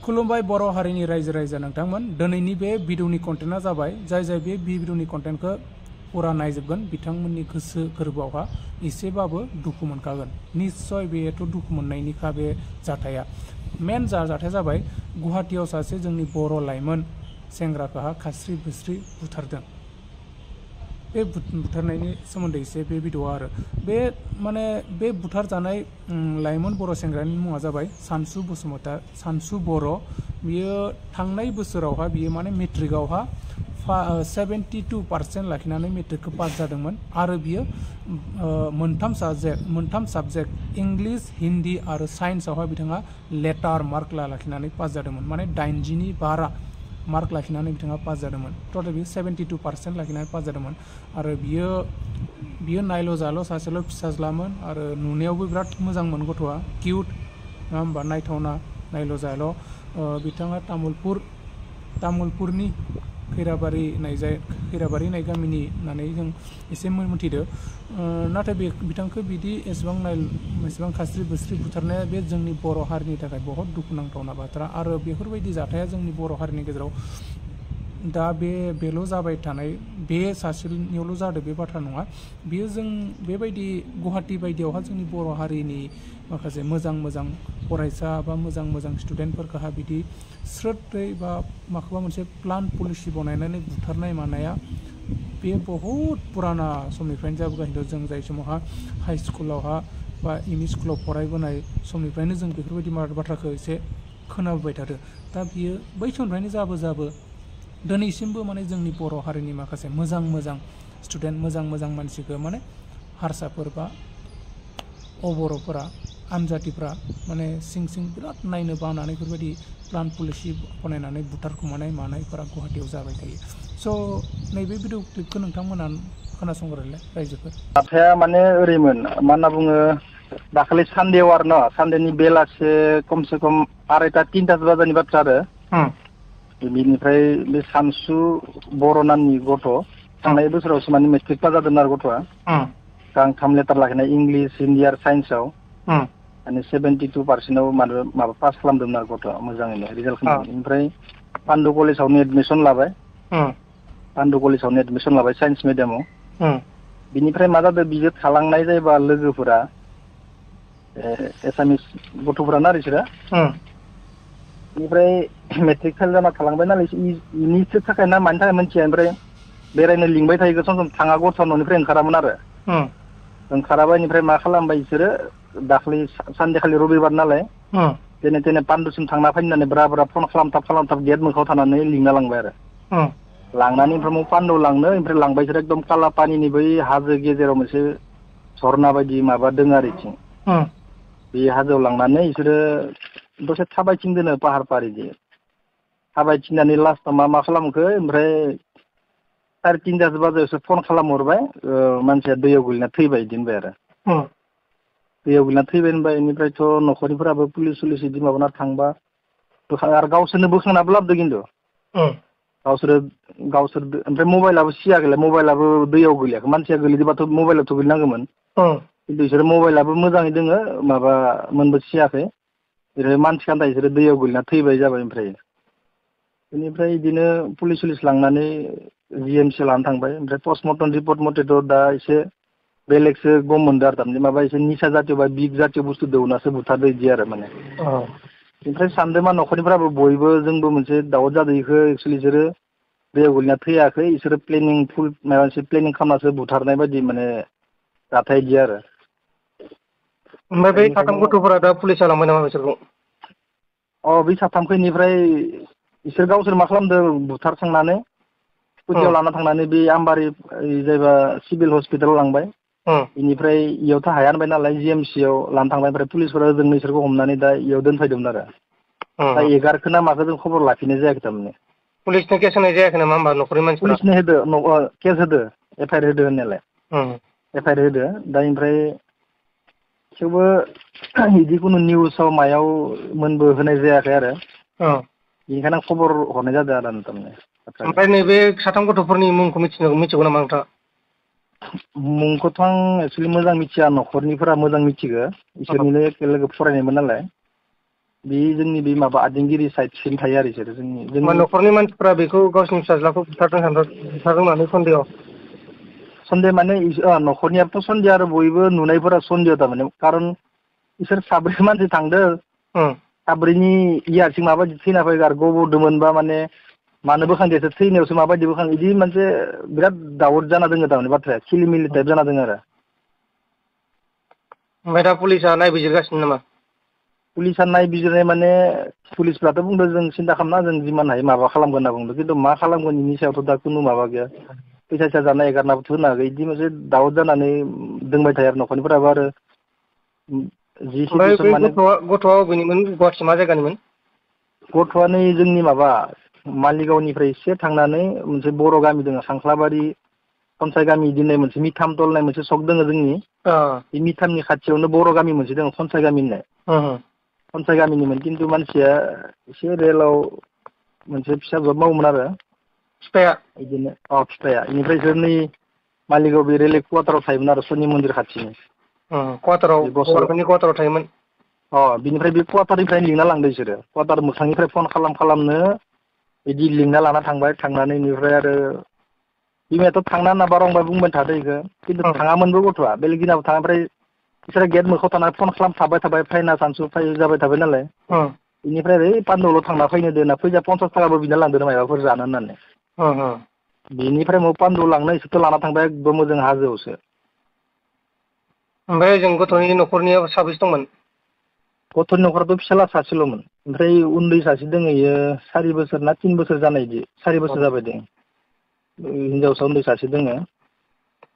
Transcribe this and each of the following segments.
खुलुमबाय बर' हारिनि रायजो राजा नोंथांमोन दिनैनि बे भिडिअनि कन्टेन्टआ जाबाय जाय बे भिडिअनि कन्टेन्टखौ पुरा नायजोबगोन बिथांमोननि गोसो गोरबोआवहा एसेबाबो दुखु मोनखागोन निश्चय बेथ' दुखु मोननायनिखा बे जाथाया मेन जाथाया जाबाय गुवाहाटीयाव सासे जोंनि बर' लाइमोन सेंग्राखौहा खास्रि बिस्रि बुथारदों बे बुथारनायनि सोमोन्दै एसे बे भिडिअआ आरो बे बुथारजानाय लाइमोन बर' सेंग्रानि मुङा जाबाय सानसु बसुमतारी सानसु बर' बियो थांनाय बोसोरावहा बियो माने मेट्रिकआवहा 72% लाखिनानै मेट्रिकखौ पास जादोंमोन आरो बियो मोनथाम साबजेक्ट इंलिश हिन्दी आरो साइन्सआवहा बिथाङा लेटार मार्क लाखिनानै पास जादोंमोन माने 80नि बारा मार्क लाखिनानै बिथाङा पास जादोंमोन टोटल बियो 72% लाखिनानै पास जादोंमोन आरो बियो नायल' जाल' सासेल' फिसाज्लामोन आरो नुनायावबो बिराद मोजांमोन गथ'आ किउट नङा होमबा नायथावना नायल' जाल' बिथाङा तामुलपुरनि खैराबारि होननाय गामिनि होननानै जों एसे मिथिदो नाथाय बिथांखौ बिदि एसेबां खास्रि बिस्रि बुथारनाया बे जोंनि बर' हारिनि थाखाय बहुत दुखुनांथावना बाथ्रा आरो बेफोरबायदि जाथाया जोंनि बर' हारिनि गेजेराव दा बेल' जाबाय थानाय बे सासेनियावल' जादों बे बाथ्रा नङा बियो जों बेबायदि गुवाहाटी बायदियावहा जोंनि बर' हारिनि माखासे मोजां फरायसा बा मोजां स्टुडेन्टफोरखौहा बिदि स्रोदै बा माखौबा मोनसे प्लान पलिसि बनायनानै बुथारनाय मानाया बे बहुत पुराना समनिफ्रायनो जाबोगासिनो जों जाय समावहा हाई स्कुलावहा बा एम इ स्कुलाव फरायबोनाय समनिफ्रायनो जों बेफोरबायदि बाथ्राखौ एसे खोनाबोबाय थादों दा बियो बै समनिफ्रायनो जाबो दिनैसिमबो माने जोंनि बर' हारिनि माखासे मोजां स्टुडेन्ट मोजां मानसिखौ माने हारसाफोर बा बर'फोरा आनजातिफ्रा माने सिं बिराद नायनो बानानै बेफोरबायदि प्लान पलिसि बनायनानै बुथारखुमानाय मानायफोरा गुवाहाटीयाव जाबाय थायो स' नैबे भिडिअ क्लिपखौ नोंथांमोना खोनासंग्रोलाय रायजोफोर जाथाया माने ओरैमोन मा होनना बुङो दाखालि सानदेआव आरो न सानदेनि बेलासे खमसे खम 2:30 बाजानि बाथ्रा आरो बिनिफ्राय बे सानसु बर' नामनि गथ' थांनाय बोसोरावसो माने मेट्रिक पास जादोंमोन आरो गथ'आ गांथाम लेटार लाखिनाय इंलिश हिन्दी आरो साइन्सआव माने 72%आव माबा पास खालामदोंमोन आरो गथ'आ मोजाङैनो रिजाल्ट खालामदों ओमफ्राय पान्डु कलेजावनो एडमिसन लाबाय साइन्स मिडियामाव बिनिफ्राय मा जादों बियो थालांनाय जायोबा लोगोफोरा एसामिस गथ'फोरानो आरो बिसोरो बेनिफ्राय मेट्रिक फेल जाना थालांबाय नालाय इनिसो थाखाय ना मानि थाखाय मिथिया ओमफ्राय बेरायनो लिंबाय थायो सम थाङा गथ'आ न'निफ्राय ओंखारामोन आरो ओंखाराबा बेनिफ्राय मा खालामबाय बिसोरो दाखालि सानदेखालि रबिबार नालाय जेने पान्डुसिम थांना फैनानै ब्रा फन खालामथाब गेट मोखाङाव थानानै लिंना लांबाय आरो लांनानै ओमफ्राय पान्डुआव लांनो ओमफ्राय लांबाय बिसोरो एकदम कालापानिनि बै हाजो गेजेराव मोनसे झरना बायदि माबा दङ आरो बिथिं बे हाजोआव लांनानै बिसोरो दसे थाबायथिंदोनो पाहार बिदि थाबायथिंनानै लास्टआव मा खालामखो ओमफ्राय 3:30 बाजायावसो फन खालामहरबाय मानसिया दैयाव गोलैना थैबाय बिदि होनबाय आरो दैयाव गोलैना थैबाय होनबाय बेनिफ्रायथ' न'खरनिफोराबो पुलिस बिदि माबाना थांबा आरो गावसोरनो बोखांनाबो लाबोदों खिन्थु गावसोर ओमफ्राय मबाइलाबो सियाखैलाय मबाइलाबो दैयाव गोलैयाखै मानसिया गोलैदोंबाथ' मबाइलावथ' गोलैनांगौमोन खिन्थु बिसोरो मबाइलाबो मोजाङै दोङो माबा मोनबो सियाखै ओरैनो मानसि खान्दा बिसोरो दैयाव गोलैना थैबाय जाबाय ओमफ्राय बेनिफ्राय बिदिनो पुलिस लांनानै GMC लानानै थांबाय ओमफ्राय पस्टमर्टम रिपर्ट मथेथ' दा एसे बेलेगसो गम मोनदों आरो थारमाने माबा एसे निसा जातीय बा बिग जातीय बुस्थु दौनासो बुथारदो बिदि आरो माने ओमफ्राय सानदों मा न'खरनिफ्राबो बयबो जोंबो मोनसे दावट जादों बेखौ एक्सुवेलि बिसोरो दैयाव गोलैना थैयाखै बिसोरो माबा मोनसे प्लेनिं खालामनासो बुथारनाय बायदि माने जाथाय बिदि आरो ओमफ्राय बै साथाम गथ'फोरा दा पुलिसा लांबाय नामा बिसोरखौ बै साथामखौ इनिफ्राय बिसोर गावसोर मा खालामदों बुथारखांनानै स्कुटियाव लाना थांनानै बे आमबारि जायबा सिभिल हस्पिटालाव लांबाय बेनिफ्राय इयावथ' हाया होनबाय नालाय GMCआव लाना थांबाय ओमफ्राय पुलिसफोरा जों बिसोरखौ हमनानै दा इयाव दोनफैदोंमोन आरो दा 11 ना माखौ जों खबर लाफिननाय जायाखै थारमाने पुलिसनो केस होनाय जायाखै नामा होमबा न'खरनि मानसिफोरा पुलिसनो होदो केस होदो FIR होदो होननायालाय FIR होदो दा ओमफ्राय थेवबो बिदि खुनु निउसाव मायाव मोनबो होनाय जायाखै आरो बेनिखायनो आं खबर हरनाय जादों आरो थारमाने ओमफ्राय नैबे साथाम गथ'फोरनि मुंखौ मिथिगौ नामा नोंथाङा मुंखौथ' आं एक्सुवेलि मोजां मिथिया न'खरनिफोरा मोजां मिथिगौ इसोरनिनो एखे लोगो फरायनायमोन नालाय बे जोंनि बे माबा आदिंगिरि साइडसिम थायो आरो बिसोरो जोंनि न'खरनि मानसिफ्रा बेखौ गावसिनि फिसाज्लाखौ बुथारदों होननानै सन्देह माने न'खरनियाथ' सन्देह आरो बयबो नुनायफोरा सन्देह थारमाने खारन इसोर साब्रै मानसि थांदो साब्रैनि हारसिं माबायदि थैना फैगो आरो गब'दोंमोनबा माने मानो बोखांदोंसो थैनायावसो माबायदि बोखां बिदि मोनसे बिराद दाउट जाना दोङो थारमाने बाथ्राया खिलिमिलि टाइप जाना दोङो आरो ओमफ्राय दा पुलिसा नायबिजिरगासिनो नामा? पुलिसा नायबिजिरनाय माने पुलिसफ्राथ' बुंदों जों सिन्था खालामना जों जिमान हायो माबा खालामगोन होनना बुंदों खिन्थु मा खालामगोन बेनि सायावथ' दा खुनु माबा गैया फैसा सैसा जानाय एगारनाबोथ' होनो हागौ बिदि मोनसे दाउट जानानै दोंबाय थायो आरो न'खरनिफोराबो आरो जि सिचुवेसन माने गथ'आ बबेनिमोन गुवाहाटि मा जायगानिमोन? गथ'आ नै जोंनि माबा मालिगावनिफ्राय एसे थांनानै मोनसे बर' गामि दङ खांख्लाबारि खनसाय गामि दिनै मोनसे मिथाम टल होननाय मोनसे सक दङ जोंनि बे मिथामनि खाथियावनो बर' गामि मोनसे दङ खनसाय गामि होननाय खनसाय गामिनिमोन खिन्थु मानसिया एसे रेलाव मोनसे फिसा जब मावोमोन आरो फिफाया बिदिनो फिफाया बेनिफ्राय बिसोर नै मालिगाव बे रेल कवाटाराव थायोमोन आरो सनि मन्दिर खाथिनि कवाटाराव थायोमोन बिनिफ्राय बे कवाटारनिफ्राय लिंना लांदो बिसोरो कवाटार मोखांनिफ्राय फन खालामनो बिदि लिंना लाना थांबाय थांनानै बेनिफ्राय आरो बिमायाथ' थांना होनना बारंबार बुंबाय थादों बेखौ खिन्थु थाङामोनबो गथ'आ बेलेग दिनाबो थाङा ओमफ्राय बिसोरो गेट मोखाङाव थानानै फन खालामथाबाय थाबाय फायना सानसु फाय जाबाय थाबाय नालाय बेनिफ्राय ओरै पान्दौलाव थांना फैनो दोना फैसा 50 थाखाबो बिना लांदों माबाफोर जानो होननानै बेनिफ्राय पान्दौआव लांनो इसोरथ' लाना थांबाय एकदम मोजां हाजोआवसो ओमफ्राय जों गथ'नि न'खरनिया साबेसे दंमोन? गथ'नि न'खराथ' फिसाला सासेल'मोन ओमफ्राय उन्दै सासे दङ इयो 4 बोसोर ना 3 बोसोर जानाय इदि 4 बोसोर जाबाय दं हिनजावसा उन्दै सासे दङ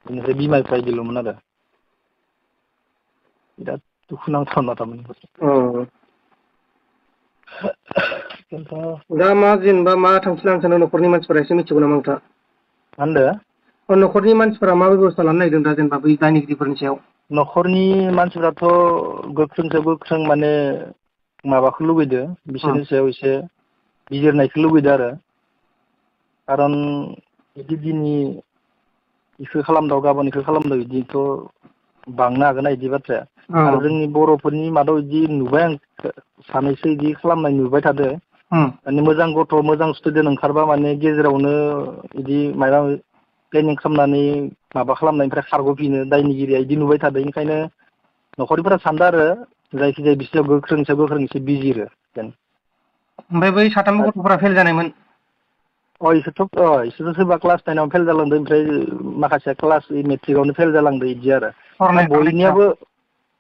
बेनिफ्राय बिमा बिफा इदिल'मोन आरो बिराद दुखुनांथाव थारमाने दा जेनेबा मा थांखि लानो सानो न'खरनि मानसिफोरा एसे मिथिगौ नामा नोंथाङा? मा होनदों? न'खरनि मानसिफोरा मा बेब'स्था लानो नागिरदों दा जेनेबा बै दायनिगिरिफोरनि सायाव? न'खरनि मानसिफ्राथ' गोख्रों माने माबाखौ लुबैदों बिसोरनि सायाव एसे बिजिरनायखौ लुबैदों आरो खारन बिदि दिनै इखौ खालामदाव गाबोन इखौ खालामदाव बिदिथ' बांनो हागोन ना बिदि बाथ्राया आरो जोंनि बर'फोरनि मादाव बिदि नुबाय आं सानैसो बिदि खालामनाय नुबाय थादों माने मोजां गथ' मोजां स्टुडेन्ट ओंखारबा माने गेजेरावनो बिदि माबा प्लेनिं खालामनानै माबा खालामनायनिफ्राय खारग'फिनो दायनिगिरिया बिदि नुबाय थादों ओंखायनो न'खरनिफोरा सानदों आरो जायखिजाया बिसोर गोख्रों एसे बिजिरो जेन ओमफ्राय बै साथामबो गथ'फोरा फेल जानायमोन? इसोरथ' सोरबा क्लास 9 फेल जालांदों ओमफ्राय माखासेया क्लास मेट्रिकआवनो फेल जालांदों बिदि आरो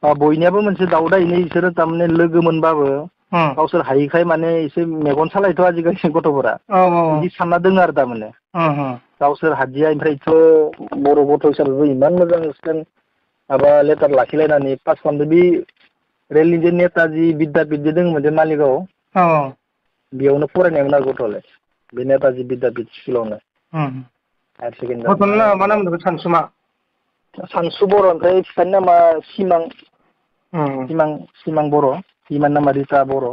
बयनियाबो मोनसे दाउट जाहैनो बिसोरो थारमाने लोगो मोनबाबो गावसोर हायिखाय माने एसे मेगन सालायथ' आजिखालि गथ'फोरा बिदि सानना दोङो आरो थारमाने गावसोर हादिया ओमफ्रायथ' बर' गथ' हिसाबैबो इमान मोजां स्टुडेन्ट माबा लेटार लाखिलायनानै पास खालामदों बे रेलनि जे नेताजि बिद्यापिट जे दङमोन जे मालिगाव बेयावनो फरायनायमोन आरो गथ'आलाय बे नेताजि बिद्यापिट स्कुलावनो हायार गथ'नि मा नाम होनदों सानसुमा? सानसु बर' ओमफ्राय बिफानि नामा सिमां बर' बिमानि नामा रिता बर'